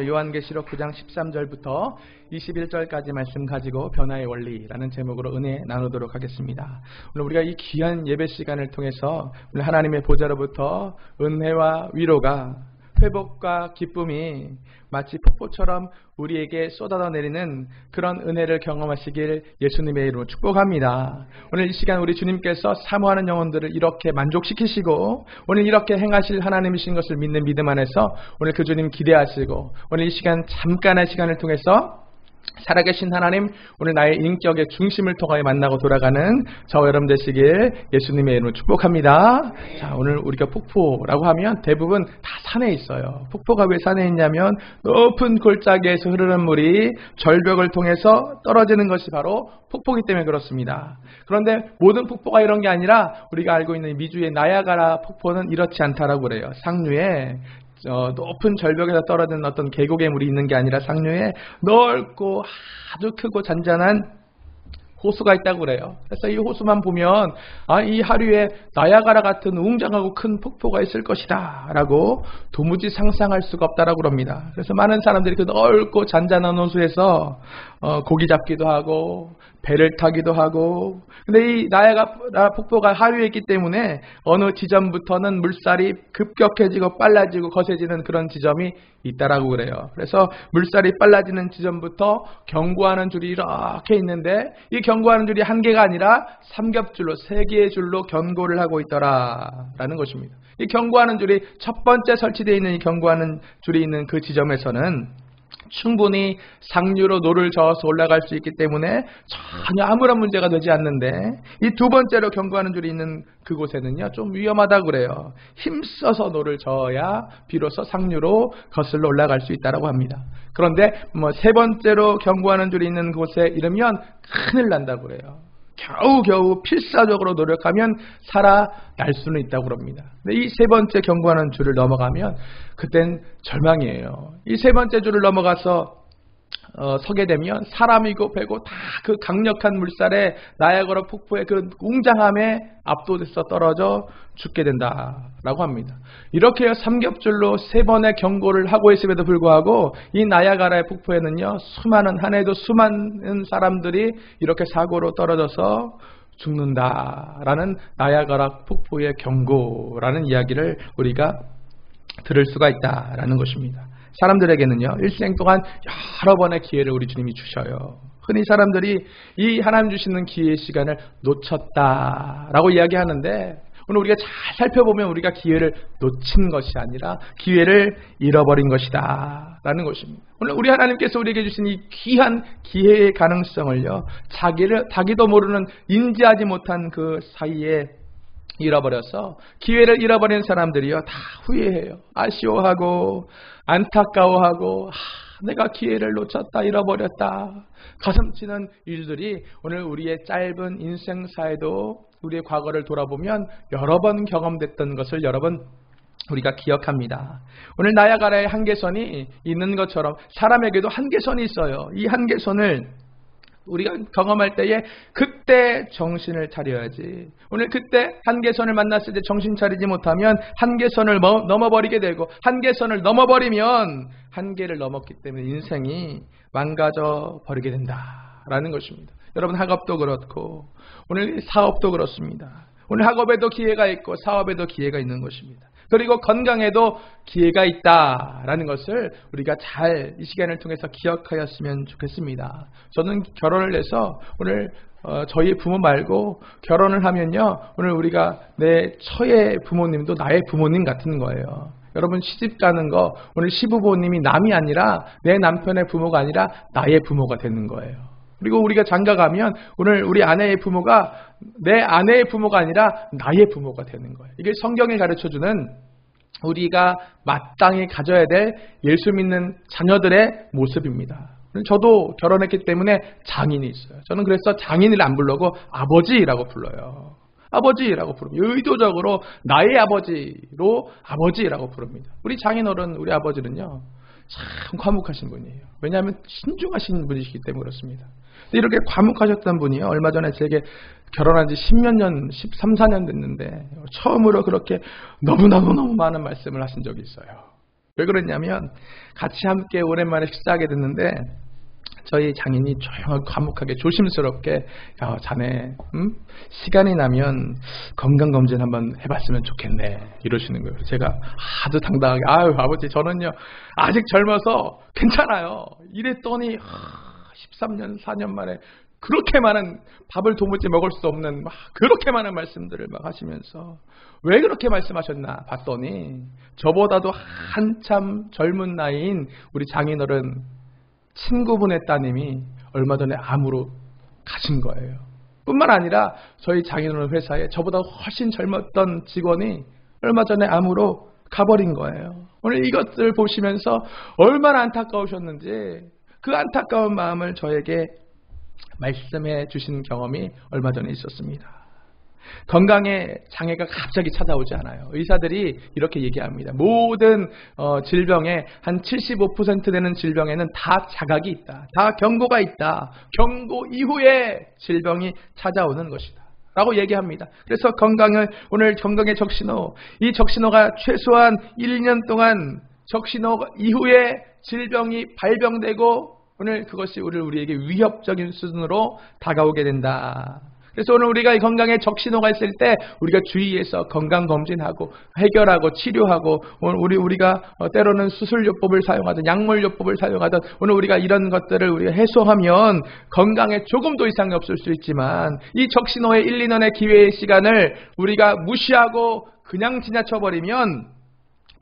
요한계시록 9장 13절부터 21절까지 말씀 가지고 변화의 원리라는 제목으로 은혜 나누도록 하겠습니다. 오늘 우리가 이 귀한 예배 시간을 통해서 오늘 하나님의 보좌로부터 은혜와 위로가, 회복과 기쁨이 마치 폭포처럼 우리에게 쏟아져 내리는 그런 은혜를 경험하시길 예수님의 이름으로 축복합니다. 오늘 이 시간 우리 주님께서 사모하는 영혼들을 이렇게 만족시키시고 오늘 이렇게 행하실 하나님이신 것을 믿는 믿음 안에서 오늘 그 주님 기대하시고 오늘 이 시간 잠깐의 시간을 통해서 살아계신 하나님, 오늘 나의 인격의 중심을 통하여 만나고 돌아가는 저와 여러분 되시길 예수님의 이름으로 축복합니다. 자, 오늘 우리가 폭포라고 하면 대부분 다 산에 있어요. 폭포가 왜 산에 있냐면 높은 골짜기에서 흐르는 물이 절벽을 통해서 떨어지는 것이 바로 폭포이기 때문에 그렇습니다. 그런데 모든 폭포가 이런 게 아니라 우리가 알고 있는 미주의 나야가라 폭포는 이렇지 않다라고 그래요. 상류에 높은 절벽에서 떨어지는 어떤 계곡의 물이 있는 게 아니라 상류에 넓고 아주 크고 잔잔한 호수가 있다고 그래요. 그래서 이 호수만 보면 이 하류에 나야가라 같은 웅장하고 큰 폭포가 있을 것이다 라고 도무지 상상할 수가 없다라고 그럽니다. 그래서 많은 사람들이 그 넓고 잔잔한 호수에서 고기 잡기도 하고 배를 타기도 하고, 근데 이 나야가라 폭포가 하류에 있기 때문에 어느 지점부터는 물살이 급격해지고 빨라지고 거세지는 그런 지점이 있다라고 그래요. 그래서 물살이 빨라지는 지점부터 경고하는 줄이 이렇게 있는데 이 경고하는 줄이 한 개가 아니라 삼겹줄로 3개의 줄로 경고를 하고 있더라라는 것입니다. 이 경고하는 줄이 첫 번째 설치되어 있는 이 경고하는 줄이 있는 그 지점에서는 충분히 상류로 노를 저어서 올라갈 수 있기 때문에 전혀 아무런 문제가 되지 않는데, 이 두 번째로 경고하는 줄이 있는 그곳에는요 좀 위험하다고 그래요. 힘써서 노를 저어야 비로소 상류로 거슬러 올라갈 수 있다고 합니다. 그런데 세 번째로 경고하는 줄이 있는 곳에 이르면 큰일 난다고 그래요. 겨우겨우 필사적으로 노력하면 살아날 수는 있다고 그럽니다. 근데 이 세 번째 경고하는 줄을 넘어가면 그땐 절망이에요. 이 세 번째 줄을 넘어가서 서게 되면 사람이고 배고 다 그 강력한 물살에 나야가라 폭포의 그 웅장함에 압도돼서 떨어져 죽게 된다라고 합니다. 이렇게 삼겹줄로 3번의 경고를 하고 있음에도 불구하고 이 나야가라의 폭포에는요 한 해도 수많은 사람들이 이렇게 사고로 떨어져서 죽는다라는 나야가라 폭포의 경고라는 이야기를 우리가 들을 수가 있다라는 것입니다. 사람들에게는요 일생 동안 여러 번의 기회를 우리 주님이 주셔요. 흔히 사람들이 이 하나님 주시는 기회의 시간을 놓쳤다라고 이야기하는데, 오늘 우리가 잘 살펴보면 우리가 기회를 놓친 것이 아니라 기회를 잃어버린 것이다 라는 것입니다. 오늘 우리 하나님께서 우리에게 주신 이 귀한 기회의 가능성을요 자기도 모르는 인지하지 못한 그 사이에 잃어버려서, 기회를 잃어버린 사람들이요 다 후회해요. 아쉬워하고 안타까워하고 내가 기회를 놓쳤다, 잃어버렸다, 가슴 치는 일들이 오늘 우리의 짧은 인생사에도 우리의 과거를 돌아보면 여러 번 경험됐던 것을 여러분 우리가 기억합니다. 오늘 나야가라의 한계선이 있는 것처럼 사람에게도 한계선이 있어요. 이 한계선을 우리가 경험할 때에 그때 정신을 차려야지. 오늘 그때 한계선을 만났을 때 정신 차리지 못하면 한계선을 넘어버리게 되고, 한계선을 넘어버리면 한계를 넘었기 때문에 인생이 망가져 버리게 된다라는 것입니다. 여러분 학업도 그렇고 오늘 사업도 그렇습니다. 오늘 학업에도 기회가 있고 사업에도 기회가 있는 것입니다. 그리고 건강에도 기회가 있다라는 것을 우리가 잘 이 시간을 통해서 기억하였으면 좋겠습니다. 저는 결혼을 해서 오늘 저희 부모 말고 결혼을 하면요 오늘 우리가 내 처의 부모님도 나의 부모님 같은 거예요. 여러분 시집 가는 거 오늘 시부모님이 남이 아니라 내 남편의 부모가 아니라 나의 부모가 되는 거예요. 그리고 우리가 장가 가면 오늘 우리 아내의 부모가 내 아내의 부모가 아니라 나의 부모가 되는 거예요. 이게 성경이 가르쳐주는 우리가 마땅히 가져야 될 예수 믿는 자녀들의 모습입니다. 저도 결혼했기 때문에 장인이 있어요. 저는 그래서 장인을 안 부르고 아버지라고 불러요. 아버지라고 부릅니다. 의도적으로 나의 아버지로 아버지라고 부릅니다. 우리 장인어른, 우리 아버지는요 참 과묵하신 분이에요. 왜냐하면 신중하신 분이시기 때문에 그렇습니다. 이렇게 과묵하셨던 분이요 얼마 전에 제게 결혼한 지 10몇 년, 13, 14년 됐는데 처음으로 그렇게 너무너무 많은 말씀을 하신 적이 있어요. 왜 그랬냐면 같이 함께 오랜만에 식사하게 됐는데 저희 장인이 조용하고 과묵하게 조심스럽게 야 자네 시간이 나면 건강검진 한번 해봤으면 좋겠네 이러시는 거예요. 제가 아주 당당하게 아유 아버지 저는요 아직 젊어서 괜찮아요 이랬더니 13년 4년 만에 그렇게 많은 밥을 도무지 먹을 수 없는 그렇게 많은 말씀들을 막 하시면서 왜 그렇게 말씀하셨나 봤더니 저보다도 한참 젊은 나이인 우리 장인어른 친구분의 따님이 얼마 전에 암으로 가신 거예요. 뿐만 아니라 저희 장인어른 회사에 저보다 훨씬 젊었던 직원이 얼마 전에 암으로 가버린 거예요. 오늘 이것을 보시면서 얼마나 안타까우셨는지 그 안타까운 마음을 저에게 말씀해 주신 경험이 얼마 전에 있었습니다. 건강에 장애가 갑자기 찾아오지 않아요. 의사들이 이렇게 얘기합니다. 모든 질병의 한 75% 되는 질병에는 다 자각이 있다. 다 경고가 있다. 경고 이후에 질병이 찾아오는 것이다. 라고 얘기합니다. 그래서 오늘 건강의 적신호, 이 적신호가 최소한 1년 동안 적신호 이후에 질병이 발병되고 오늘 그것이 우리에게 위협적인 수준으로 다가오게 된다. 그래서 오늘 우리가 이 건강에 적신호가 있을 때 우리가 주의해서 건강검진하고 해결하고 치료하고 오늘 우리가 때로는 수술요법을 사용하든 약물요법을 사용하든 오늘 우리가 이런 것들을 우리가 해소하면 건강에 조금 더 이상이 없을 수 있지만 이 적신호의 1, 2년의 기회의 시간을 우리가 무시하고 그냥 지나쳐버리면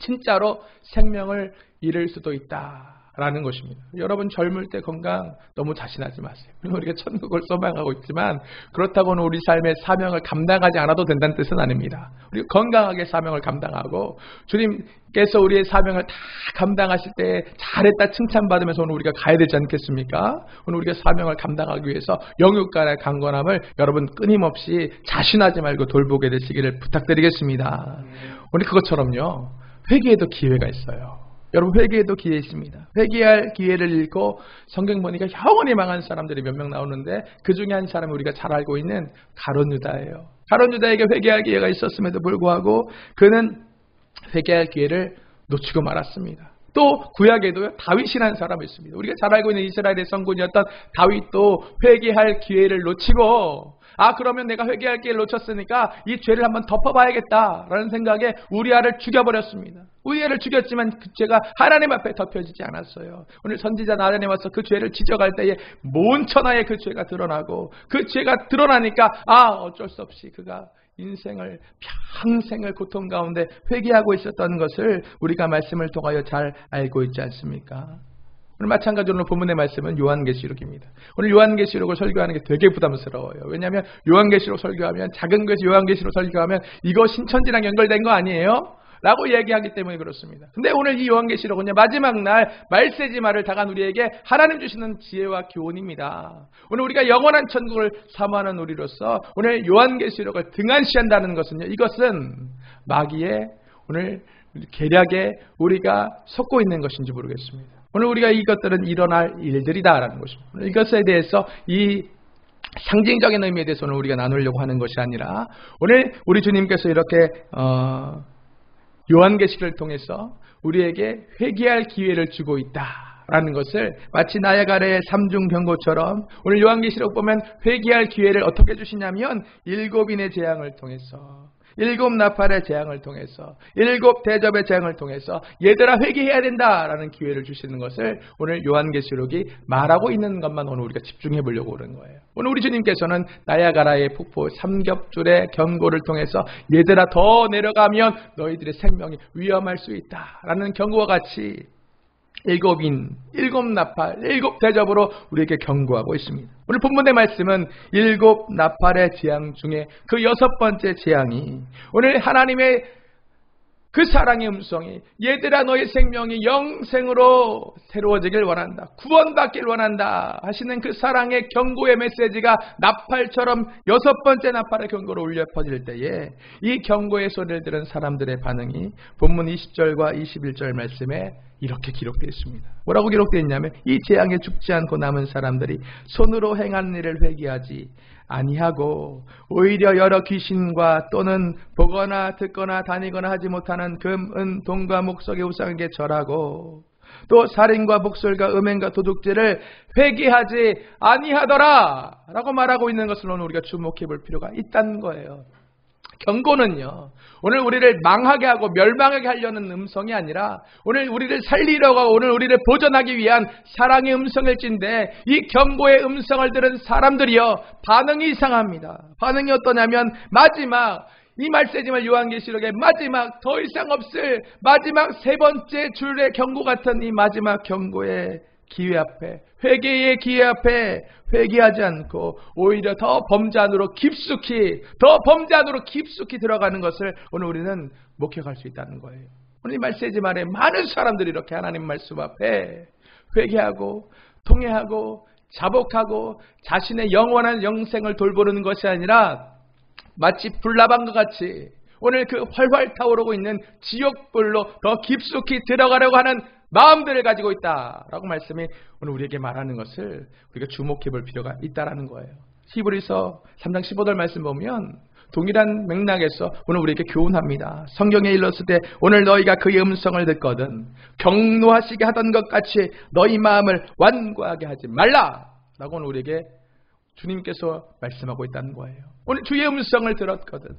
진짜로 생명을 잃을 수도 있다. 라는 것입니다. 여러분 젊을 때 건강 너무 자신하지 마세요. 우리가 천국을 소망하고 있지만 그렇다고는 우리 삶의 사명을 감당하지 않아도 된다는 뜻은 아닙니다. 우리가 건강하게 사명을 감당하고 주님께서 우리의 사명을 다 감당하실 때 잘했다 칭찬받으면서 오늘 우리가 가야 되지 않겠습니까? 오늘 우리가 사명을 감당하기 위해서 영육간의 강건함을 여러분 끊임없이 자신하지 말고 돌보게 되시기를 부탁드리겠습니다. 오늘 그것처럼요. 회개에도 기회가 있어요. 여러분 회개에도 기회 있습니다. 회개할 기회를 잃고 성경 보니까 영원히 망한 사람들이 몇 명 나오는데 그 중에 한 사람이 우리가 잘 알고 있는 가룟 유다예요. 가룟 유다에게 회개할 기회가 있었음에도 불구하고 그는 회개할 기회를 놓치고 말았습니다. 또 구약에도 다윗이라는 사람이 있습니다. 우리가 잘 알고 있는 이스라엘의 성군이었던 다윗도 회개할 기회를 놓치고 그러면 내가 회개할 기회를 놓쳤으니까 이 죄를 한번 덮어봐야겠다라는 생각에 우리아를 죽여버렸습니다. 우리아를 죽였지만 그 죄가 하나님 앞에 덮여지지 않았어요. 오늘 선지자 나단에 와서 그 죄를 지적할 때에 모천하에 그 죄가 드러나고 그 죄가 드러나니까 어쩔 수 없이 그가 평생을 고통 가운데 회개하고 있었던 것을 우리가 말씀을 통하여 잘 알고 있지 않습니까? 오늘 마찬가지로 오늘 본문의 말씀은 요한계시록입니다. 오늘 요한계시록을 설교하는 게 되게 부담스러워요. 왜냐하면 요한계시록 설교하면 작은 것이 요한계시록 설교하면 이거 신천지랑 연결된 거 아니에요? 라고 얘기하기 때문에 그렇습니다. 근데 오늘 이 요한계시록은요 마지막 날 말세지마를 당한 우리에게 하나님 주시는 지혜와 교훈입니다. 오늘 우리가 영원한 천국을 사모하는 우리로서 오늘 요한계시록을 등한시한다는 것은요 이것은 마귀의 오늘 계략에 우리가 속고 있는 것인지 모르겠습니다. 오늘 우리가 이것들은 일어날 일들이다라는 것입니다. 오늘 이것에 대해서 이 상징적인 의미에 대해서 오늘 우리가 나누려고 하는 것이 아니라 오늘 우리 주님께서 이렇게 요한계시를 통해서 우리에게 회개할 기회를 주고 있다라는 것을 마치 나야가라의 삼중 경고처럼 오늘 요한계시록 보면 회개할 기회를 어떻게 주시냐면 7인의 재앙을 통해서 7 나팔의 재앙을 통해서 7 대접의 재앙을 통해서 얘들아 회개해야 된다라는 기회를 주시는 것을 오늘 요한계시록이 말하고 있는 것만 오늘 우리가 집중해 보려고 그런 거예요. 오늘 우리 주님께서는 나야가라의 폭포 삼겹줄의 경고를 통해서 얘들아 더 내려가면 너희들의 생명이 위험할 수 있다라는 경고와 같이 7인, 7 나팔, 7 대접으로 우리에게 경고하고 있습니다. 오늘 본문의 말씀은 7 나팔의 재앙 중에 그 6번째 재앙이 오늘 하나님의 그 사랑의 음성이 얘들아 너의 생명이 영생으로 새로워지길 원한다, 구원받길 원한다 하시는 그 사랑의 경고의 메시지가 나팔처럼 6번째 나팔의 경고로 울려 퍼질 때에 이 경고의 소리를 들은 사람들의 반응이 본문 20절과 21절 말씀에 이렇게 기록되어 있습니다. 뭐라고 기록되어 있냐면 이 재앙에 죽지 않고 남은 사람들이 손으로 행한 일을 회개하지 아니하고 오히려 여러 귀신과 또는 보거나 듣거나 다니거나 하지 못하는 금, 은, 동과 목석의 우상에게 절하고 또 살인과 복술과 음행과 도둑질을 회개하지 아니하더라 라고 말하고 있는 것을 오늘 우리가 주목해 볼 필요가 있다는 거예요. 경고는요, 오늘 우리를 망하게 하고 멸망하게 하려는 음성이 아니라 오늘 우리를 살리려고 하고 오늘 우리를 보존하기 위한 사랑의 음성일진데 이 경고의 음성을 들은 사람들이요 반응이 이상합니다. 반응이 어떠냐면 마지막 이 말세지만 요한계시록의 마지막 더 이상 없을 마지막 3번째 줄의 경고 같은 이 마지막 경고의 기회 앞에, 회개의 기회 앞에 회개하지 않고 오히려 더 범죄 안으로 깊숙이 들어가는 것을 오늘 우리는 목격할 수 있다는 거예요. 오늘 이 말세지 말에 많은 사람들이 이렇게 하나님 말씀 앞에 회개하고 통회하고 자복하고 자신의 영원한 영생을 돌보는 것이 아니라 마치 불나방과 같이 오늘 그 활활 타오르고 있는 지옥불로 더 깊숙이 들어가려고 하는 마음들을 가지고 있다라고 말씀이 오늘 우리에게 말하는 것을 우리가 주목해 볼 필요가 있다라는 거예요. 히브리서 3장 15절 말씀 보면 동일한 맥락에서 오늘 우리에게 교훈합니다. 성경에 일렀을 때 오늘 너희가 그의 음성을 듣거든 경노하시게 하던 것 같이 너희 마음을 완고하게 하지 말라 라고 오늘 우리에게 주님께서 말씀하고 있다는 거예요. 오늘 주의 음성을 들었거든,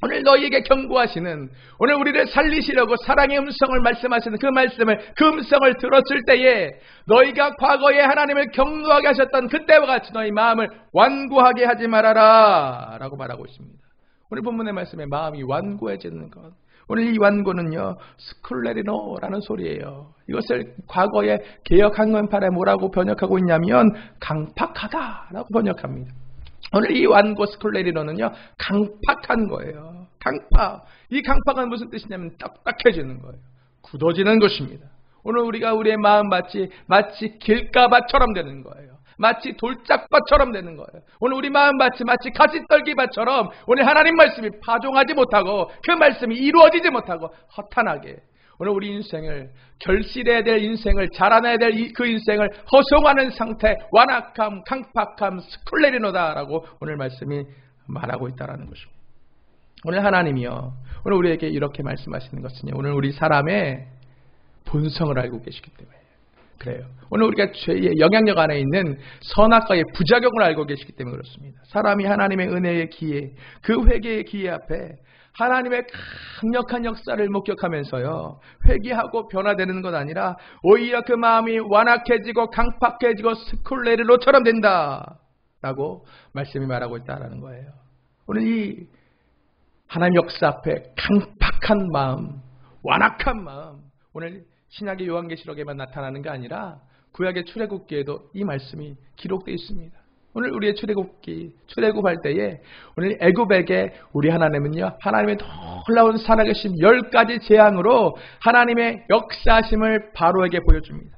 오늘 너희에게 경고하시는, 오늘 우리를 살리시려고 사랑의 음성을 말씀하시는 그 말씀을, 그 음성을 들었을 때에 너희가 과거에 하나님을 경노하게 하셨던 그때와 같이 너희 마음을 완고하게 하지 말아라 라고 말하고 있습니다. 오늘 본문의 말씀에 마음이 완고해지는 것, 오늘 이 완고는요 스쿨레리노라는 소리예요. 이것을 과거에 개역 한글판에 뭐라고 번역하고 있냐면 강팍하다라고 번역합니다. 오늘 이 완고 스쿨레리노는요 강팍한 거예요. 강팍. 이 강팍은 무슨 뜻이냐면 딱딱해지는 거예요. 굳어지는 것입니다. 오늘 우리가 우리의 마음 마치 길가밭처럼 되는 거예요. 마치 돌짝밭처럼 되는 거예요. 오늘 우리 마음 마치 가시떨기밭처럼 오늘 하나님 말씀이 파종하지 못하고 그 말씀이 이루어지지 못하고 허탄하게 오늘 우리 인생을 결실해야 될 인생을 자라나야 될 그 인생을 허송하는 상태, 완악함, 강팍함, 스쿨레리노다라고 오늘 말씀이 말하고 있다라는 것입니다. 오늘 하나님이요 오늘 우리에게 이렇게 말씀하시는 것은요 오늘 우리 사람의 본성을 알고 계시기 때문에 그래요. 오늘 우리가 죄의 영향력 안에 있는 선악과의 부작용을 알고 계시기 때문에 그렇습니다. 사람이 하나님의 은혜의 기회, 그 회개의 기회 앞에 하나님의 강력한 역사를 목격하면서요 회개하고 변화되는 것 아니라 오히려 그 마음이 완악해지고 강팍해지고 스쿨레리노처럼 된다 라고 말씀이 말하고 있다는 거예요. 오늘 이 하나님 역사 앞에 강팍한 마음, 완악한 마음, 오늘 신약의 요한계시록에만 나타나는 게 아니라 구약의 출애굽기에도 이 말씀이 기록되어 있습니다. 오늘 우리의 출애굽할 때에 오늘 애굽에게 우리 하나님은요 하나님의 놀라운 살아계심 10가지 재앙으로 하나님의 역사심을 바로에게 보여줍니다.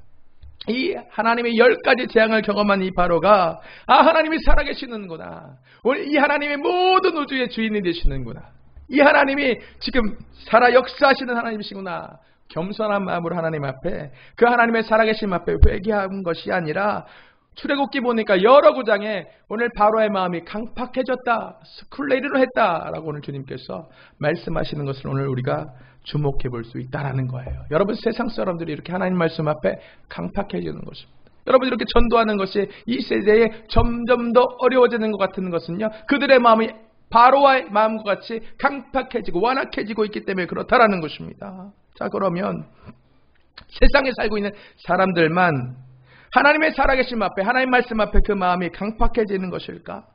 이 하나님의 10가지 재앙을 경험한 이 바로가 하나님이 살아계시는구나, 오늘 이 하나님의 모든 우주의 주인이 되시는구나, 이 하나님이 지금 살아 역사하시는 하나님이시구나, 겸손한 마음으로 하나님 앞에 그 하나님의 살아계심 앞에 회개한 것이 아니라 출애굽기 보니까 여러 구장에 오늘 바로의 마음이 강팍해졌다, 스쿨레리노 했다라고 오늘 주님께서 말씀하시는 것을 오늘 우리가 주목해 볼 수 있다라는 거예요. 여러분 세상 사람들이 이렇게 하나님 말씀 앞에 강팍해지는 것입니다. 여러분 이렇게 전도하는 것이 이 세대에 점점 더 어려워지는 것 같은 것은요 그들의 마음이 바로의 마음과 같이 강팍해지고 완악해지고 있기 때문에 그렇다라는 것입니다. 자 그러면 세상에 살고 있는 사람들만 하나님의 살아계심 앞에 하나님 말씀 앞에 그 마음이 강팍해지는 것일까?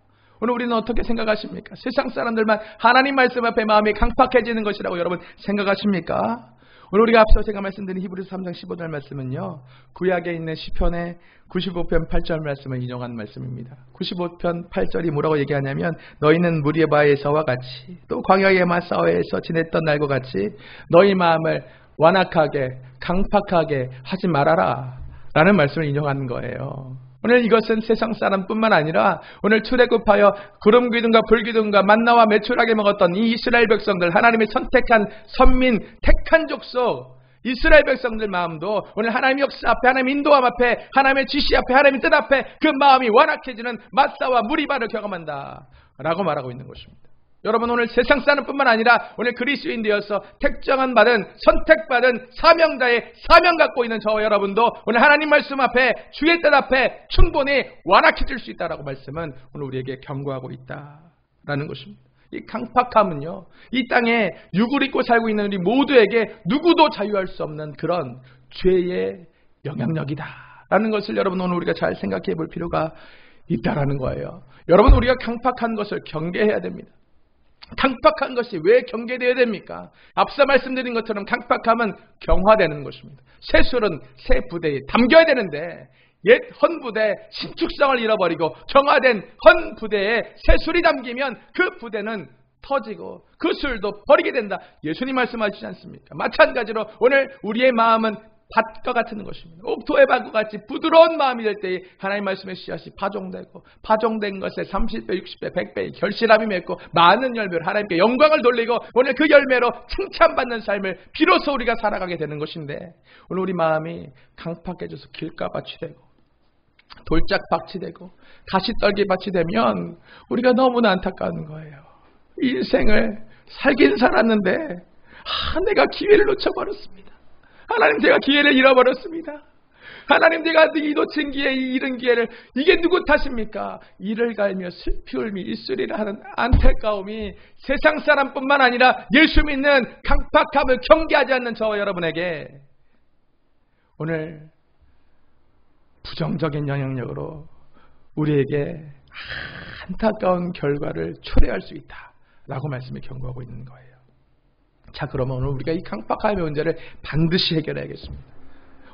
오늘 우리는 어떻게 생각하십니까? 세상 사람들만 하나님 말씀 앞에 마음이 강팍해지는 것이라고 여러분 생각하십니까? 오늘 우리가 앞서 제가 말씀드린 히브리서 3장 15절 말씀은요 구약에 있는 시편의 95편 8절 말씀을 인용한 말씀입니다. 95편 8절이 뭐라고 얘기하냐면 너희는 무리바에서와 같이 또 광야의 마사오에서 지냈던 날과 같이 너희 마음을 완악하게 강팍하게 하지 말아라. 라는 말씀을 인용하는 거예요. 오늘 이것은 세상 사람뿐만 아니라 오늘 출애굽하여 구름 기둥과 불 기둥과 만나와 메추라기 먹었던 이 이스라엘 백성들, 하나님이 선택한 선민, 택한 족속 이스라엘 백성들 마음도 오늘 하나님의 역사 앞에, 하나님의 인도함 앞에, 하나님의 지시 앞에, 하나님의 뜻 앞에 그 마음이 완악해지는 마사와 무리바를 경험한다 라고 말하고 있는 것입니다. 여러분, 오늘 세상 사람뿐만 아니라 오늘 그리스도인 되어서 택정한 받은, 선택받은 사명자의 사명 갖고 있는 저와 여러분도 오늘 하나님 말씀 앞에, 주의 뜻 앞에 충분히 완악해질 수 있다라고 말씀은 오늘 우리에게 경고하고 있다라는 것입니다. 이 강팍함은요, 이 땅에 육을 입고 살고 있는 우리 모두에게 누구도 자유할 수 없는 그런 죄의 영향력이다라는 것을 여러분 오늘 우리가 잘 생각해 볼 필요가 있다라는 거예요. 여러분, 우리가 강팍한 것을 경계해야 됩니다. 강팍한 것이 왜 경계되어야 됩니까? 앞서 말씀드린 것처럼 강팍함은 경화되는 것입니다. 새술은 새 부대에 담겨야 되는데 옛 헌부대 신축성을 잃어버리고 경화된 헌부대에 새술이 담기면 그 부대는 터지고 그 술도 버리게 된다. 예수님 말씀하시지 않습니까? 마찬가지로 오늘 우리의 마음은 밭과 같은 것입니다. 옥토의 밭과 같이 부드러운 마음이 될 때에 하나님 말씀의 씨앗이 파종되고 파종된 것에 30배, 60배, 100배의 결실함이 맺고 많은 열매로 하나님께 영광을 돌리고 오늘 그 열매로 칭찬받는 삶을 비로소 우리가 살아가게 되는 것인데, 오늘 우리 마음이 강팍해져서 길가밭이 되고 돌짝밭이 되고 가시떨기밭이 되면 우리가 너무나 안타까운 거예요. 인생을 살긴 살았는데 내가 기회를 놓쳐버렸습니다. 하나님, 제가 기회를 잃어버렸습니다. 하나님, 제가 이 놓친 기회, 이 잃은 기회를, 이게 누구 탓입니까? 이를 갈며 슬피 울미 입술이라 하는 안타까움이 세상 사람뿐만 아니라 예수 믿는 강팍함을 경계하지 않는 저와 여러분에게 오늘 부정적인 영향력으로 우리에게 안타까운 결과를 초래할 수 있다라고 말씀이 경고하고 있는 거예요. 자, 그러면 오늘 우리가 이 강팍함의 문제를 반드시 해결해야겠습니다.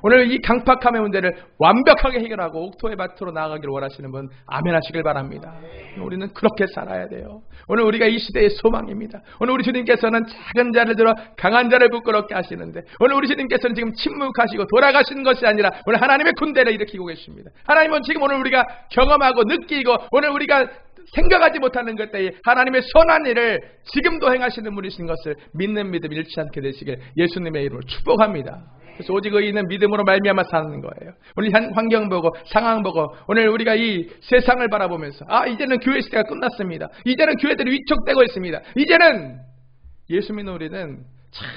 오늘 이 강팍함의 문제를 완벽하게 해결하고 옥토의 밭으로 나아가기를 원하시는 분 아멘 하시길 바랍니다. 우리는 그렇게 살아야 돼요. 오늘 우리가 이 시대의 소망입니다. 오늘 우리 주님께서는 작은 자를 들어 강한 자를 부끄럽게 하시는데, 오늘 우리 주님께서는 지금 침묵하시고 돌아가시는 것이 아니라 오늘 하나님의 군대를 일으키고 계십니다. 하나님은 지금 오늘 우리가 경험하고 느끼고 오늘 우리가 생각하지 못하는 것 때에 하나님의 선한 일을 지금도 행하시는 분이신 것을 믿는 믿음 잃지 않게 되시길 예수님의 이름으로 축복합니다. 그래서 오직 의인은 믿음으로 말미암아 사는 거예요. 오늘 환경 보고 상황 보고 오늘 우리가 이 세상을 바라보면서 이제는 교회 시대가 끝났습니다. 이제는 교회들이 위축되고 있습니다. 이제는 예수 믿는 우리는 참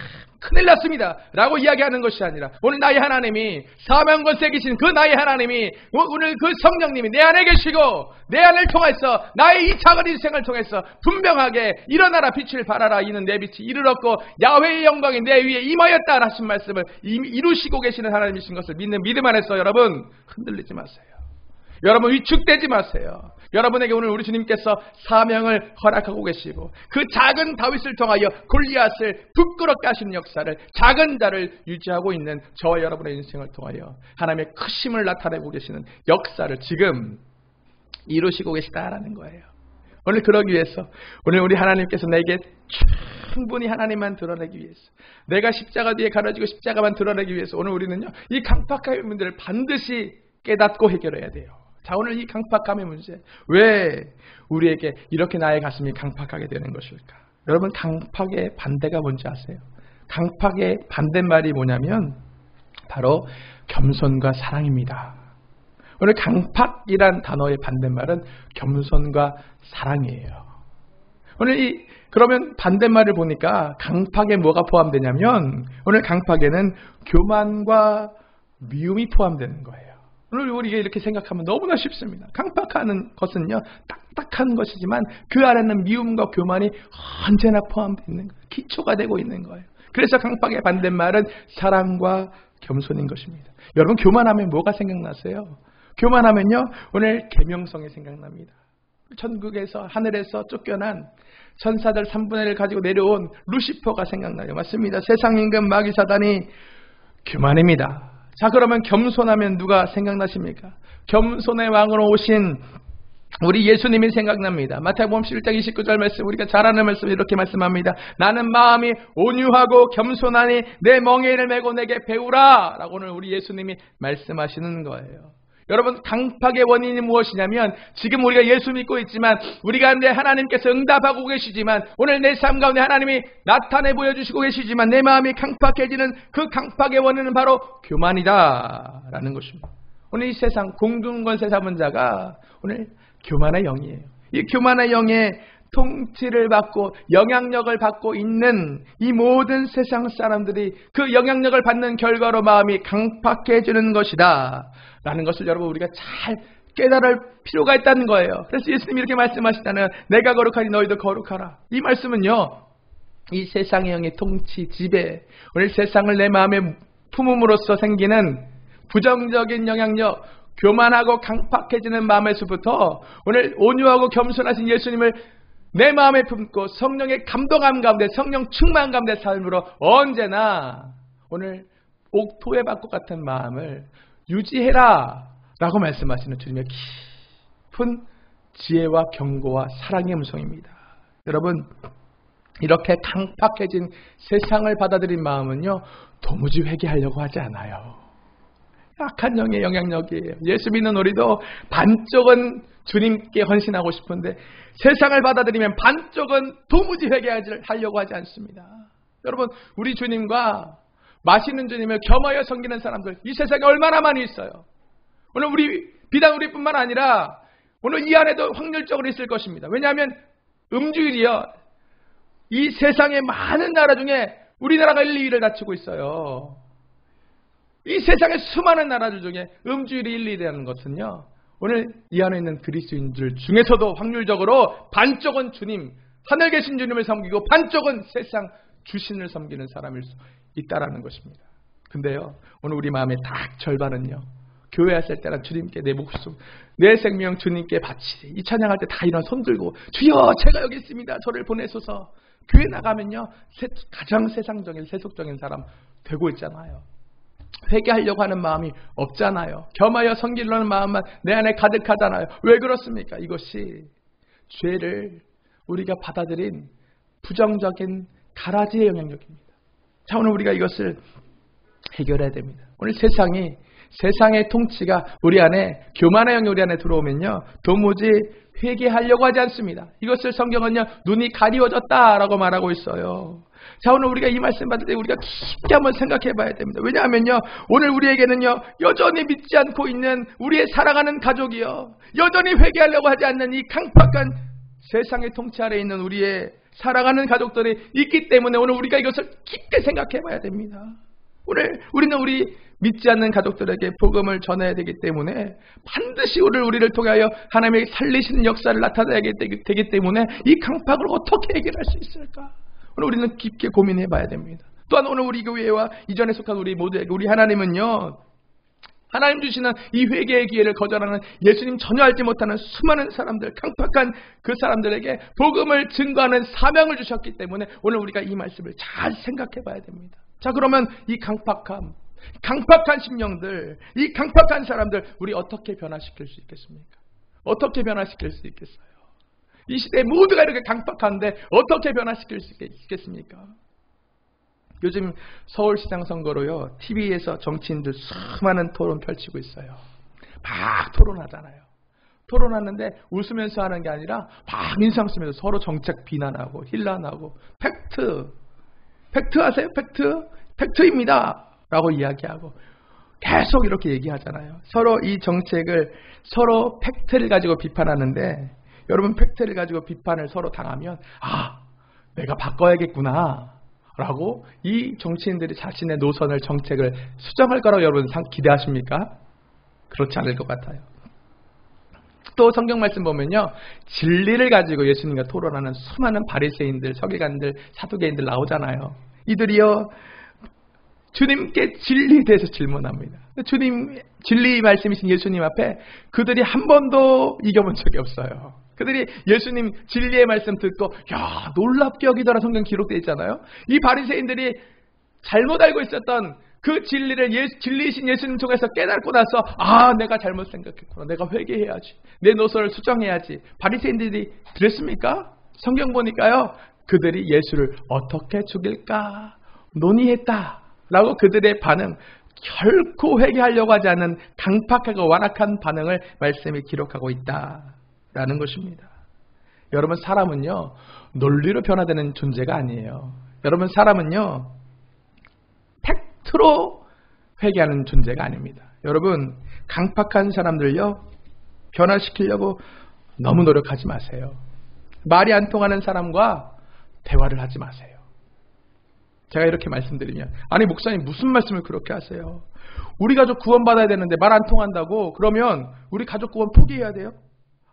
큰일 났습니다 라고 이야기하는 것이 아니라, 오늘 나의 하나님이 사명권세 계신 그 나의 하나님이 오늘 그 성령님이 내 안에 계시고 내 안을 통해서 나의 이 작은 인생을 통해서 분명하게 일어나라 빛을 발하라, 이는 내 빛이 이르렀고 야훼의 영광이 내 위에 임하였다 하신 말씀을 이루시고 계시는 하나님이신 것을 믿는 믿음 안에서 여러분 흔들리지 마세요. 여러분 위축되지 마세요. 여러분에게 오늘 우리 주님께서 사명을 허락하고 계시고 그 작은 다윗을 통하여 골리앗을 부끄럽게 하시는 역사를, 작은 자를 유지하고 있는 저와 여러분의 인생을 통하여 하나님의 크심을 나타내고 계시는 역사를 지금 이루시고 계시다라는 거예요. 오늘 그러기 위해서 오늘 우리 하나님께서 내게 충분히 하나님만 드러내기 위해서, 내가 십자가 뒤에 가려지고 십자가만 드러내기 위해서 오늘 우리는요 이 강팍함의 문제를 반드시 깨닫고 해결해야 돼요. 자, 오늘 이 강팍함의 문제, 왜 우리에게 이렇게 나의 가슴이 강팍하게 되는 것일까? 여러분, 강팍의 반대가 뭔지 아세요? 강팍의 반대말이 뭐냐면 바로 겸손과 사랑입니다. 오늘 강팍이란 단어의 반대말은 겸손과 사랑이에요. 오늘 그러면 반대말을 보니까 강팍에 뭐가 포함되냐면 오늘 강팍에는 교만과 미움이 포함되는 거예요. 오늘 우리가 이렇게 생각하면 너무나 쉽습니다. 강팍하는 것은요 딱딱한 것이지만 그 안에는 미움과 교만이 언제나 포함되어 있는 거예요. 기초가 되고 있는 거예요. 그래서 강팍의 반대말은 사랑과 겸손인 것입니다. 여러분, 교만하면 뭐가 생각나세요? 교만하면요 오늘 계명성이 생각납니다. 천국에서 하늘에서 쫓겨난 천사들 3분의 1을 가지고 내려온 루시퍼가 생각나요. 맞습니다. 세상 임금 마귀 사단이 교만입니다. 자, 그러면 겸손하면 누가 생각나십니까? 겸손의 왕으로 오신 우리 예수님이 생각납니다. 마태복음 11장 29절 말씀, 우리가 잘 아는 말씀 이렇게 말씀합니다. 나는 마음이 온유하고 겸손하니 내 멍에를 메고 내게 배우라 라고 오늘 우리 예수님이 말씀하시는 거예요. 여러분, 강팍의 원인이 무엇이냐면, 지금 우리가 예수 믿고 있지만, 우리 가운데 하나님께서 응답하고 계시지만, 오늘 내 삶 가운데 하나님이 나타내 보여주시고 계시지만, 내 마음이 강팍해지는 그 강팍의 원인은 바로 교만이다 라는 것입니다. 오늘 이 세상 공중권세 잡은 자가 오늘 교만의 영이에요. 이 교만의 영의 통치를 받고 영향력을 받고 있는 이 모든 세상 사람들이 그 영향력을 받는 결과로 마음이 강팍해지는 것이다 라는 것을 여러분 우리가 잘 깨달을 필요가 있다는 거예요. 그래서 예수님이 이렇게 말씀하시잖아요. 내가 거룩하니 너희도 거룩하라. 이 말씀은요, 이 세상의 영의 통치, 지배, 오늘 세상을 내 마음에 품음으로써 생기는 부정적인 영향력, 교만하고 강팍해지는 마음에서부터 오늘 온유하고 겸손하신 예수님을 내 마음에 품고 성령의 감동함 가운데, 성령 충만 가운데 삶으로 언제나 오늘 옥토의 밭과 같은 마음을 유지해라 라고 말씀하시는 주님의 깊은 지혜와 경고와 사랑의 음성입니다. 여러분, 이렇게 강팍해진 세상을 받아들인 마음은요, 도무지 회개하려고 하지 않아요. 약한 영의 영향력이에요. 예수 믿는 우리도 반쪽은 주님께 헌신하고 싶은데 세상을 받아들이면 반쪽은 도무지 회개하려고 하지 않습니다. 여러분, 우리 주님과 마시는 주님을 겸하여 섬기는 사람들 이 세상에 얼마나 많이 있어요. 오늘 비단 우리뿐만 아니라 오늘 이 안에도 확률적으로 있을 것입니다. 왜냐하면 음주율이요, 이 세상의 많은 나라 중에 우리나라가 1, 2위를 다투고 있어요. 이 세상의 수많은 나라들 중에 음주율이 1, 2위라는 것은요, 오늘 이 안에 있는 그리스도인들 중에서도 확률적으로 반쪽은 주님, 하늘 계신 주님을 섬기고 반쪽은 세상 주신을 섬기는 사람일 수 있다라는 것입니다. 근데요, 오늘 우리 마음의 딱 절반은요, 교회 왔을 때는 주님께 내 목숨, 내 생명 주님께 바치리. 이 찬양할 때 다 이런 손 들고 주여 제가 여기 있습니다. 저를 보내소서. 교회 나가면요, 가장 세상적인 세속적인 사람 되고 있잖아요. 회개하려고 하는 마음이 없잖아요. 겸하여 섬기려는 마음만 내 안에 가득하잖아요. 왜 그렇습니까? 이것이 죄를 우리가 받아들인 부정적인 가라지의 영향력입니다. 자, 오늘 우리가 이것을 해결해야 됩니다. 오늘 세상의 통치가 우리 안에, 교만의 영이 우리 안에 들어오면요, 도무지 회개하려고 하지 않습니다. 이것을 성경은요, 눈이 가리워졌다라고 말하고 있어요. 자, 오늘 우리가 이 말씀 받을 때 우리가 깊게 한번 생각해 봐야 됩니다. 왜냐하면요, 오늘 우리에게는요, 여전히 믿지 않고 있는 우리의 사랑하는 가족이요, 여전히 회개하려고 하지 않는 이 강팍한 세상의 통치 아래에 있는 우리의 사랑하는 가족들이 있기 때문에 오늘 우리가 이것을 깊게 생각해 봐야 됩니다. 오늘 우리는 우리 믿지 않는 가족들에게 복음을 전해야 되기 때문에 반드시 우리를 통하여 하나님의 살리시는 역사를 나타내야 되기 때문에 이 강팍을 어떻게 해결할 수 있을까? 오늘 우리는 깊게 고민해 봐야 됩니다. 또한 오늘 우리 교회와 이전에 속한 우리 모두에게 우리 하나님은요, 하나님 주시는 이 회개의 기회를 거절하는 예수님 전혀 알지 못하는 수많은 사람들, 강팍한 그 사람들에게 복음을 증거하는 사명을 주셨기 때문에 오늘 우리가 이 말씀을 잘 생각해 봐야 됩니다. 자, 그러면 이 강팍한 심령들, 이 강팍한 사람들 우리 어떻게 변화시킬 수 있겠습니까? 어떻게 변화시킬 수 있겠어요? 이 시대에 모두가 이렇게 강팍한데 어떻게 변화시킬 수 있겠습니까? 요즘 서울시장 선거로요, TV에서 정치인들 수많은 토론 펼치고 있어요. 막 토론하잖아요. 토론하는데 웃으면서 하는 게 아니라 막 인상 쓰면서 서로 정책 비난하고 힐난하고 팩트 아세요? 팩트입니다 라고 이야기하고 계속 이렇게 얘기하잖아요. 서로 이 정책을, 서로 팩트를 가지고 비판하는데, 여러분, 팩트를 가지고 비판을 서로 당하면 내가 바꿔야겠구나 라고 이 정치인들이 자신의 노선을, 정책을 수정할 거라고 여러분 기대하십니까? 그렇지 않을 것 같아요. 또 성경 말씀 보면요, 진리를 가지고 예수님과 토론하는 수많은 바리새인들, 서기관들, 사두개인들 나오잖아요. 이들이요, 주님께 진리에 대해서 질문합니다. 주님, 진리 말씀이신 예수님 앞에 그들이 한 번도 이겨본 적이 없어요. 그들이 예수님 진리의 말씀 듣고 놀랍게 여기더라 성경 기록되어 있잖아요. 이 바리새인들이 잘못 알고 있었던 그 진리를 진리이신 예수님 통해서 깨닫고 나서 내가 잘못 생각했구나. 내가 회개해야지. 내 노선을 수정해야지. 바리새인들이 그랬습니까? 성경 보니까요. 그들이 예수를 어떻게 죽일까 논의했다라고 그들의 반응, 결코 회개하려고 하지 않는 강팍하고 완악한 반응을 말씀이 기록하고 있다라는 것입니다. 여러분, 사람은요 논리로 변화되는 존재가 아니에요. 여러분, 사람은요 팩트로 회개하는 존재가 아닙니다. 여러분, 강팍한 사람들요 변화시키려고 너무 노력하지 마세요. 말이 안 통하는 사람과 대화를 하지 마세요. 제가 이렇게 말씀드리면, 아니 목사님 무슨 말씀을 그렇게 하세요? 우리 가족 구원받아야 되는데 말 안 통한다고? 그러면 우리 가족 구원 포기해야 돼요?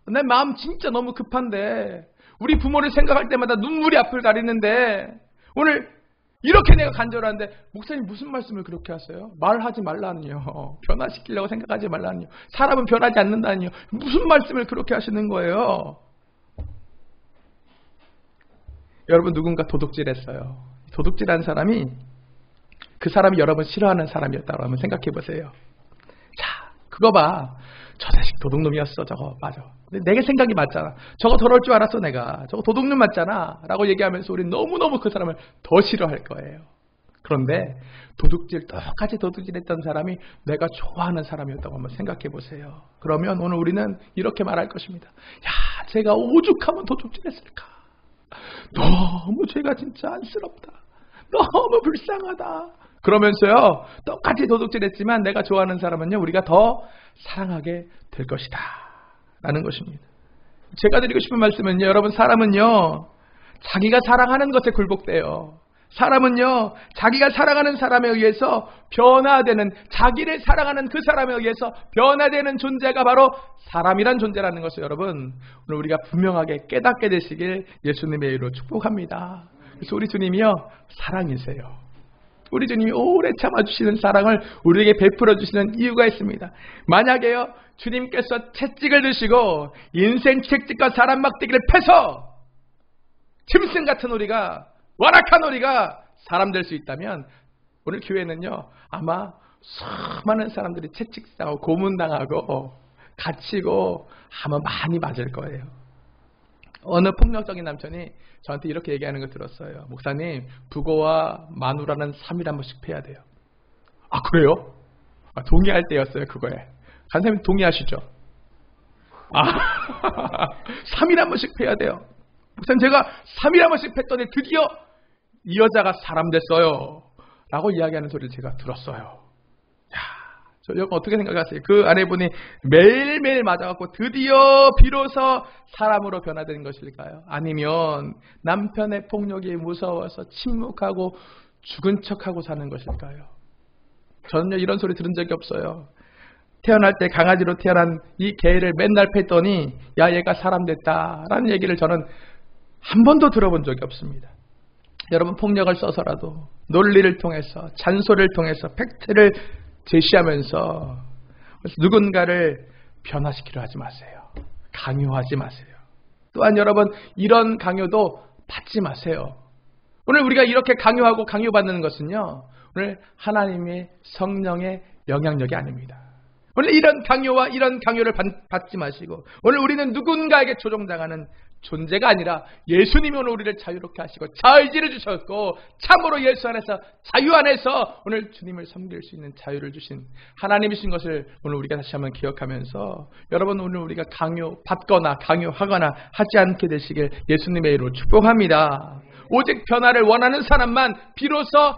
내 마음 진짜 너무 급한데, 우리 부모를 생각할 때마다 눈물이 앞을 가리는데 오늘 이렇게 내가 간절한데 목사님 무슨 말씀을 그렇게 하세요? 말하지 말라니요. 변화시키려고 생각하지 말라니요. 사람은 변하지 않는다니요. 무슨 말씀을 그렇게 하시는 거예요? 여러분, 누군가 도둑질했어요. 도둑질한 사람이 그 사람이 여러분 싫어하는 사람이었다고 한번 생각해 보세요. 자, 그거 봐. 저 자식 도둑놈이었어. 저거 맞아. 근데 내 생각이 맞잖아. 저거 저럴 줄 알았어 내가. 저거 도둑놈 맞잖아 라고 얘기하면서 우리는 너무너무 그 사람을 더 싫어할 거예요. 그런데 똑같이 도둑질했던 사람이 내가 좋아하는 사람이었다고 한번 생각해 보세요. 그러면 오늘 우리는 이렇게 말할 것입니다. 야, 제가 오죽하면 도둑질했을까. 너무 죄가 진짜 안쓰럽다. 너무 불쌍하다. 그러면서요 똑같이 도둑질했지만 내가 좋아하는 사람은요 우리가 더 사랑하게 될 것이다 라는 것입니다. 제가 드리고 싶은 말씀은요, 여러분, 사람은요 자기가 사랑하는 것에 굴복돼요. 사람은요 자기가 사랑하는 사람에 의해서 변화되는, 자기를 사랑하는 그 사람에 의해서 변화되는 존재가 바로 사람이란 존재라는 것을 여러분 오늘 우리가 분명하게 깨닫게 되시길 예수님의 이름으로 축복합니다. 그래서 우리 주님이요 사랑이세요. 우리 주님이 오래 참아주시는 사랑을 우리에게 베풀어 주시는 이유가 있습니다. 만약에요 주님께서 채찍을 드시고 인생 채찍과 사람 막대기를 패서 짐승 같은 우리가, 완악한 우리가 사람 될 수 있다면 오늘 교회는요 아마 수많은 사람들이 채찍당하고 고문당하고 갇히고 아마 많이 맞을 거예요. 어느 폭력적인 남편이 저한테 이렇게 얘기하는 걸 들었어요. 목사님, 부고와 마누라는 3일에 한 번씩 패야 돼요. 아, 그래요? 동의할 때였어요 그거에. 간사님 동의하시죠? 3일에 한 번씩 패야 돼요. 목사님, 제가 3일에 한 번씩 팼더니 드디어 이 여자가 사람 됐어요 라고 이야기하는 소리를 제가 들었어요. 여러분 어떻게 생각하세요? 그 아내분이 매일매일 맞아갖고 드디어 비로소 사람으로 변화된 것일까요? 아니면 남편의 폭력이 무서워서 침묵하고 죽은 척하고 사는 것일까요? 저는요 이런 소리 들은 적이 없어요. 태어날 때 강아지로 태어난 이 개를 맨날 팼더니 야, 얘가 사람 됐다라는 얘기를 저는 한 번도 들어본 적이 없습니다. 여러분, 폭력을 써서라도 논리를 통해서, 잔소리를 통해서, 팩트를 제시하면서 누군가를 변화시키려 하지 마세요. 강요하지 마세요. 또한 여러분, 이런 강요도 받지 마세요. 오늘 우리가 이렇게 강요하고 강요받는 것은요 오늘 하나님의 성령의 영향력이 아닙니다. 오늘 이런 강요와 이런 강요를 받지 마시고, 오늘 우리는 누군가에게 조종당하는 존재가 아니라 예수님이 오늘 우리를 자유롭게 하시고 자유의지를 주셨고 참으로 예수 안에서, 자유 안에서 오늘 주님을 섬길 수 있는 자유를 주신 하나님이신 것을 오늘 우리가 다시 한번 기억하면서, 여러분 오늘 우리가 강요받거나 강요하거나 하지 않게 되시길 예수님의 이름으로 축복합니다. 오직 변화를 원하는 사람만 비로소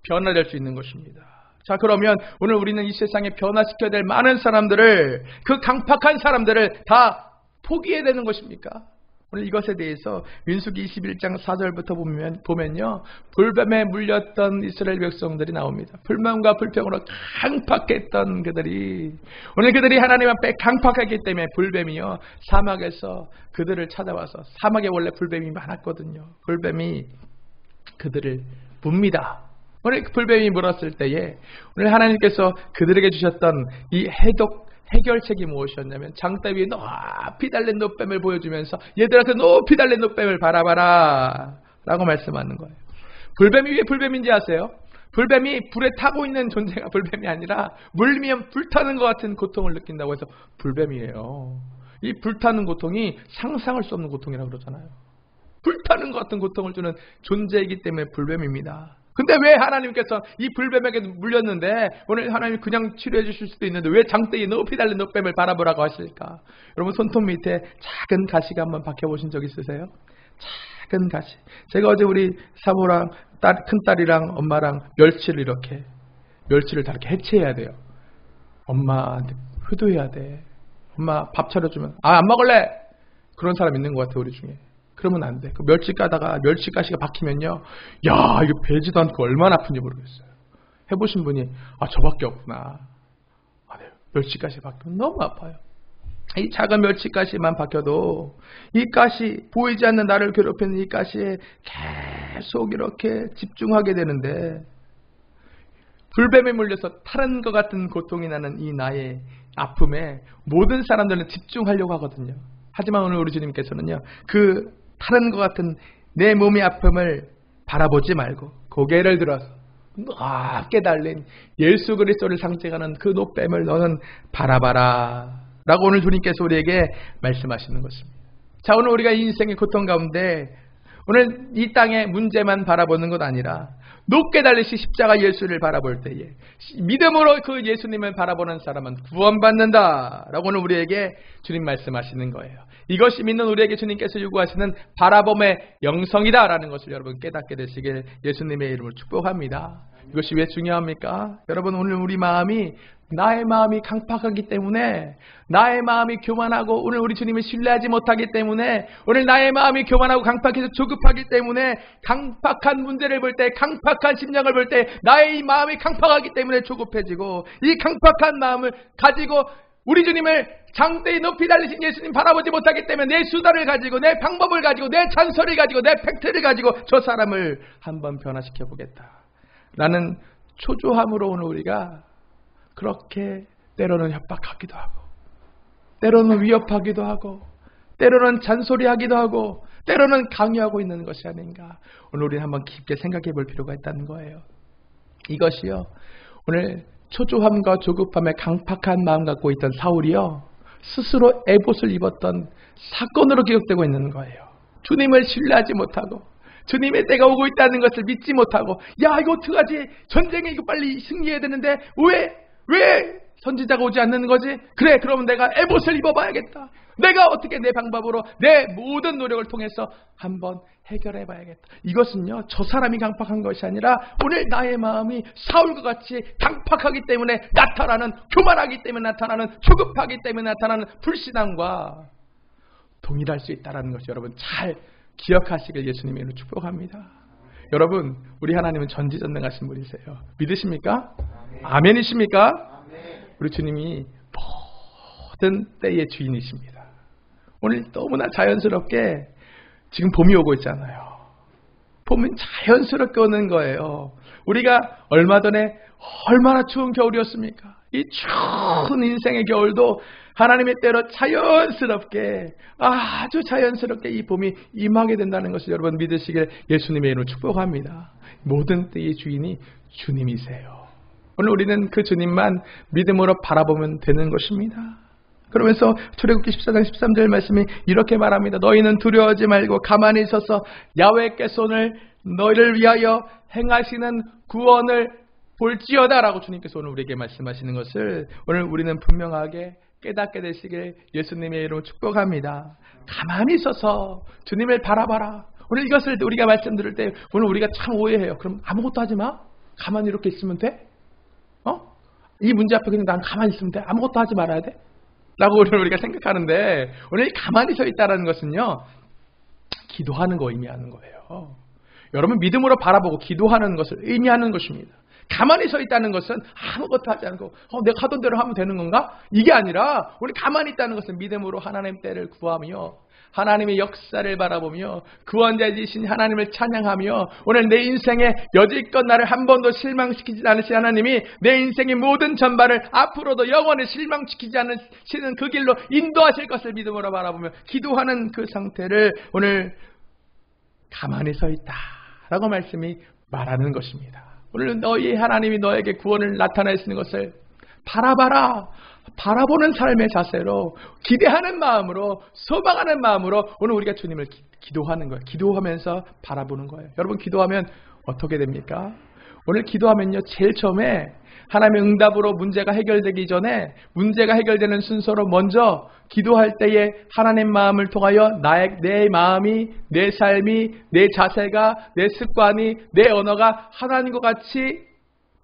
변화될 수 있는 것입니다. 자, 그러면 오늘 우리는 이 세상에 변화시켜야 될 많은 사람들을, 그 강팍한 사람들을 다 포기해야 되는 것입니까? 오늘 이것에 대해서 민수기 21장 4절부터 보면요 불뱀에 물렸던 이스라엘 백성들이 나옵니다. 불만과 불평으로 강팍했던 그들이, 오늘 그들이 하나님 앞에 강팍하기 때문에 불뱀이요 사막에서 그들을 찾아와서, 사막에 원래 불뱀이 많았거든요. 불뱀이 그들을 뭅니다. 오늘 불뱀이 물었을 때에 오늘 하나님께서 그들에게 주셨던 이 해결책이 무엇이었냐면, 장대 위에 높이 달린 놋뱀을 보여주면서 얘들아 그 높이 달린 놋뱀을 바라봐라 라고 말씀하는 거예요. 불뱀이 왜 불뱀인지 아세요? 불뱀이 불에 타고 있는 존재가 불뱀이 아니라 물리면 불타는 것 같은 고통을 느낀다고 해서 불뱀이에요. 이 불타는 고통이 상상할 수 없는 고통이라고 그러잖아요. 불타는 것 같은 고통을 주는 존재이기 때문에 불뱀입니다. 근데 왜 하나님께서 이 불뱀에게 물렸는데 오늘 하나님이 그냥 치료해 주실 수도 있는데 왜 장대에 높이 달린 놋뱀을 바라보라고 하실까? 여러분 손톱 밑에 작은 가시가 한번 박혀보신 적 있으세요? 작은 가시. 제가 어제 우리 사모랑 큰딸이랑 엄마랑 멸치를 다 이렇게 해체해야 돼요. 엄마한테 효도해야 돼. 엄마 밥 차려주면 안 먹을래! 그런 사람 있는 것 같아요 우리 중에. 그러면 안 돼. 그 멸치 까다가 멸치가시가 박히면요. 야, 이거 베지도 않고 얼마나 아픈지 모르겠어요. 해보신 분이 저밖에 없구나. 네. 멸치가시 박히면 너무 아파요. 이 작은 멸치가시만 박혀도 이 가시, 보이지 않는 나를 괴롭히는 이 가시에 계속 이렇게 집중하게 되는데 불뱀에 물려서 타는 것 같은 고통이 나는 이 나의 아픔에 모든 사람들은 집중하려고 하거든요. 하지만 오늘 우리 주님께서는요. 그 타는 것 같은 내 몸의 아픔을 바라보지 말고 고개를 들어서 높게 달린 예수 그리스도를 상징하는 그 놋뱀을 너는 바라봐라 라고 오늘 주님께서 우리에게 말씀하시는 것입니다. 자, 오늘 우리가 인생의 고통 가운데 오늘 이 땅의 문제만 바라보는 것 아니라 높게 달리신 십자가 예수를 바라볼 때에 믿음으로 그 예수님을 바라보는 사람은 구원받는다 라고 오늘 우리에게 주님 말씀하시는 거예요. 이것이 믿는 우리에게 주님께서 요구하시는 바라봄의 영성이다 라는 것을 여러분 깨닫게 되시길 예수님의 이름으로 축복합니다. 이것이 왜 중요합니까? 여러분 오늘 우리 마음이 나의 마음이 강팍하기 때문에 나의 마음이 교만하고 오늘 우리 주님을 신뢰하지 못하기 때문에 오늘 나의 마음이 교만하고 강팍해서 조급하기 때문에 강팍한 문제를 볼 때 강팍한 심령을 볼 때 나의 이 마음이 강팍하기 때문에 조급해지고 이 강팍한 마음을 가지고 우리 주님을 장대에 높이 달리신 예수님 바라보지 못하기 때문에 내 수단을 가지고 내 방법을 가지고 내 잔소리를 가지고 내 팩트를 가지고 저 사람을 한번 변화시켜 보겠다 라는 초조함으로 오늘 우리가 그렇게 때로는 협박하기도 하고 때로는 위협하기도 하고 때로는 잔소리하기도 하고 때로는 강요하고 있는 것이 아닌가. 오늘 우리는 한번 깊게 생각해 볼 필요가 있다는 거예요. 이것이요 오늘 초조함과 조급함에 강팍한 마음 갖고 있던 사울이요 스스로 에봇을 입었던 사건으로 기억되고 있는 거예요. 주님을 신뢰하지 못하고 주님의 때가 오고 있다는 것을 믿지 못하고 야 이거 어떡하지 전쟁에 이거 빨리 승리해야 되는데 왜 선지자가 오지 않는 거지? 그래 그러면 내가 에봇을 입어봐야겠다. 내가 어떻게 내 방법으로 내 모든 노력을 통해서 한번 해결해 봐야겠다. 이것은요 저 사람이 강팍한 것이 아니라 오늘 나의 마음이 사울과 같이 강팍하기 때문에 나타나는 교만하기 때문에 나타나는 조급하기 때문에 나타나는 불신앙과 동일할 수 있다는 것이 여러분 잘 기억하시길 예수님의 이름으로 축복합니다. 여러분 우리 하나님은 전지전능하신 분이세요. 믿으십니까? 아멘이십니까? 우리 주님이 모든 때의 주인이십니다. 오늘 너무나 자연스럽게 지금 봄이 오고 있잖아요. 봄은 자연스럽게 오는 거예요. 우리가 얼마 전에 얼마나 추운 겨울이었습니까? 이 추운 인생의 겨울도 하나님의 때로 자연스럽게 아주 자연스럽게 이 봄이 임하게 된다는 것을 여러분 믿으시길 예수님의 이름으로 축복합니다. 모든 때의 주인이 주님이세요. 오늘 우리는 그 주님만 믿음으로 바라보면 되는 것입니다. 그러면서 출애굽기 14장 13절 말씀이 이렇게 말합니다. 너희는 두려워하지 말고 가만히 있어서 야훼께서 오늘 너희를 위하여 행하시는 구원을 볼지어다 라고 주님께서 오늘 우리에게 말씀하시는 것을 오늘 우리는 분명하게 깨닫게 되시길 예수님의 이름으로 축복합니다. 가만히 있어서 주님을 바라봐라. 오늘 이것을 우리가 말씀 들을 때 오늘 우리가 참 오해해요. 그럼 아무것도 하지 마? 가만히 이렇게 있으면 돼? 이 문제 앞에 그냥 난 가만히 있으면 돼? 아무것도 하지 말아야 돼? 라고 오늘 우리가 생각하는데 오늘 가만히 서 있다는 것은요 기도하는 거 의미하는 거예요. 여러분 믿음으로 바라보고 기도하는 것을 의미하는 것입니다. 가만히 서 있다는 것은 아무것도 하지 않고 내가 하던 대로 하면 되는 건가? 이게 아니라 우리 가만히 있다는 것은 믿음으로 하나님 때를 구하며 하나님의 역사를 바라보며 구원자이신 하나님을 찬양하며 오늘 내 인생에 여지껏 나를 한 번도 실망시키지 않으신 하나님이 내 인생의 모든 전반을 앞으로도 영원히 실망시키지 않으시는 그 길로 인도하실 것을 믿음으로 바라보며 기도하는 그 상태를 오늘 가만히 서 있다 라고 말씀이 말하는 것입니다. 오늘 너희 하나님이 너에게 구원을 나타내시는 것을 바라봐라. 바라보는 삶의 자세로, 기대하는 마음으로, 소망하는 마음으로 오늘 우리가 주님을 기도하는 거예요. 기도하면서 바라보는 거예요. 여러분, 기도하면 어떻게 됩니까? 오늘 기도하면요, 제일 처음에 하나님의 응답으로 문제가 해결되기 전에, 문제가 해결되는 순서로 먼저 기도할 때에 하나님 마음을 통하여 내 마음이, 내 삶이, 내 자세가, 내 습관이, 내 언어가 하나님과 같이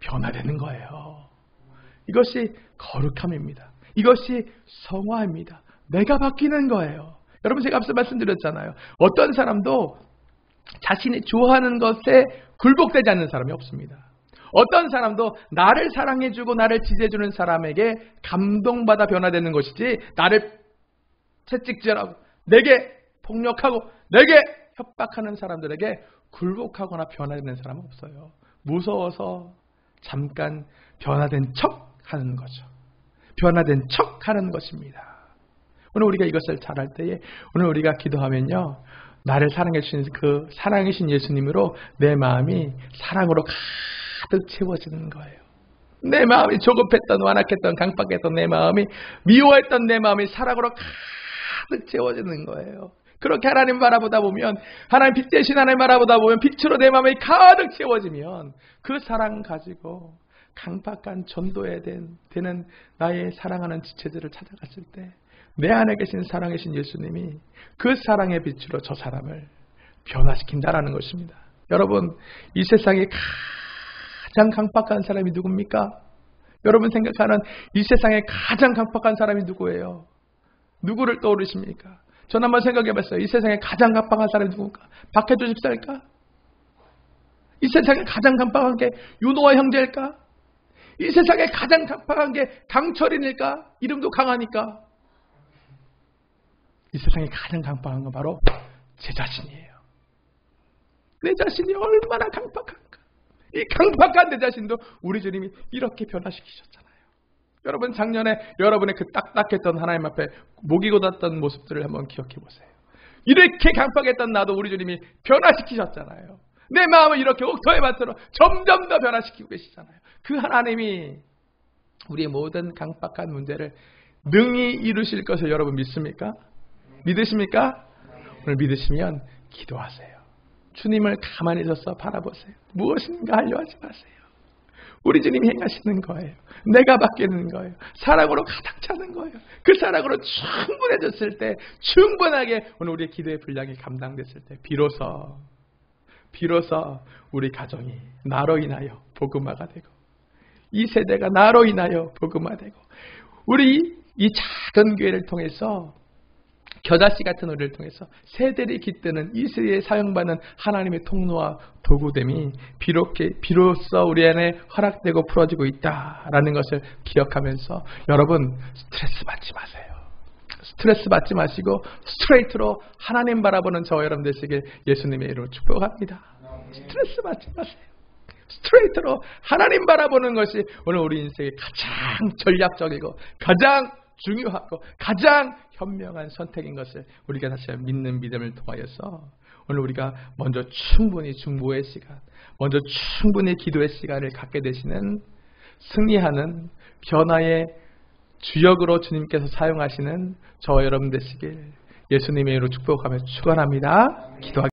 변화되는 거예요. 이것이 거룩함입니다. 이것이 성화입니다. 내가 바뀌는 거예요. 여러분, 제가 앞서 말씀드렸잖아요. 어떤 사람도 자신이 좋아하는 것에 굴복되지 않는 사람이 없습니다. 어떤 사람도 나를 사랑해주고 나를 지지해주는 사람에게 감동받아 변화되는 것이지, 나를 채찍질하고 내게 폭력하고 내게 협박하는 사람들에게 굴복하거나 변화되는 사람은 없어요. 무서워서 잠깐 변화된 척 하는 거죠. 변화된 척 하는 것입니다. 오늘 우리가 이것을 잘할 때에, 오늘 우리가 기도하면요, 나를 사랑해 주신 그 사랑이신 예수님으로 내 마음이 사랑으로 가득 채워지는 거예요. 내 마음이 조급했던, 완악했던, 강박했던 내 마음이, 미워했던 내 마음이 사랑으로 가득 채워지는 거예요. 그렇게 하나님 바라보다 보면, 하나님 빛 대신 하나님 바라보다 보면 빛으로 내 마음이 가득 채워지면 그 사랑 가지고 강박한 전도에 되는 나의 사랑하는 지체들을 찾아갔을 때 내 안에 계신 사랑이신 예수님이 그 사랑의 빛으로 저 사람을 변화시킨다라는 것입니다. 여러분, 이 세상에 가장 강박한 사람이 누굽니까? 여러분 생각하는 이 세상에 가장 강박한 사람이 누구예요? 누구를 떠오르십니까? 저는 한번 생각해봤어요. 이 세상에 가장 강박한 사람이 누굴까? 박해주 집사일까? 이 세상에 가장 강박한 게 윤호와 형제일까? 이 세상에 가장 강박한 게 강철인일까? 이름도 강하니까. 이 세상에 가장 강박한 건 바로 제 자신이에요. 내 자신이 얼마나 강박한가. 이 강박한 내 자신도 우리 주님이 이렇게 변화시키셨잖아요. 여러분, 작년에 여러분의 그 딱딱했던 하나님 앞에 목이 곧았던 모습들을 한번 기억해 보세요. 이렇게 강박했던 나도 우리 주님이 변화시키셨잖아요. 내 마음을 이렇게 옥토의 밭으로 점점 더 변화시키고 계시잖아요. 그 하나님이 우리의 모든 강박한 문제를 능히 이루실 것을 여러분 믿습니까? 믿으십니까? 오늘 믿으시면 기도하세요. 주님을 가만히 서서 바라보세요. 무엇인가 하려 하지 마세요. 우리 주님이 행하시는 거예요. 내가 바뀌는 거예요. 사랑으로 가득 차는 거예요. 그 사랑으로 충분해졌을 때, 충분하게 오늘 우리의 기도의 분량이 감당됐을 때, 비로소 우리 가정이 나로 인하여 복음화가 되고, 이 세대가 나로 인하여 복음화되고, 우리 이 작은 교회를 통해서, 겨자씨 같은 우리를 통해서 세대를 깃드는 이 세대에 사용받는 하나님의 통로와 도구됨이 비로소 우리 안에 허락되고 풀어지고 있다라는 것을 기억하면서, 여러분, 스트레스 받지 마세요. 스트레스 받지 마시고 스트레이트로 하나님 바라보는 저와 여러분 되시길 예수님의 이름으로 축복합니다. 스트레스 받지 마세요. 스트레이트로 하나님 바라보는 것이 오늘 우리 인생의 가장 전략적이고 가장 중요하고 가장 현명한 선택인 것을 우리가 다시 믿는 믿음을 통하여서, 오늘 우리가 먼저 충분히 중보의 시간, 먼저 충분히 기도의 시간을 갖게 되시는, 승리하는 변화의 주역으로 주님께서 사용하시는 저와 여러분 되시길 예수님의 이름으로 축복하며 축원합니다. 기도하겠습니다.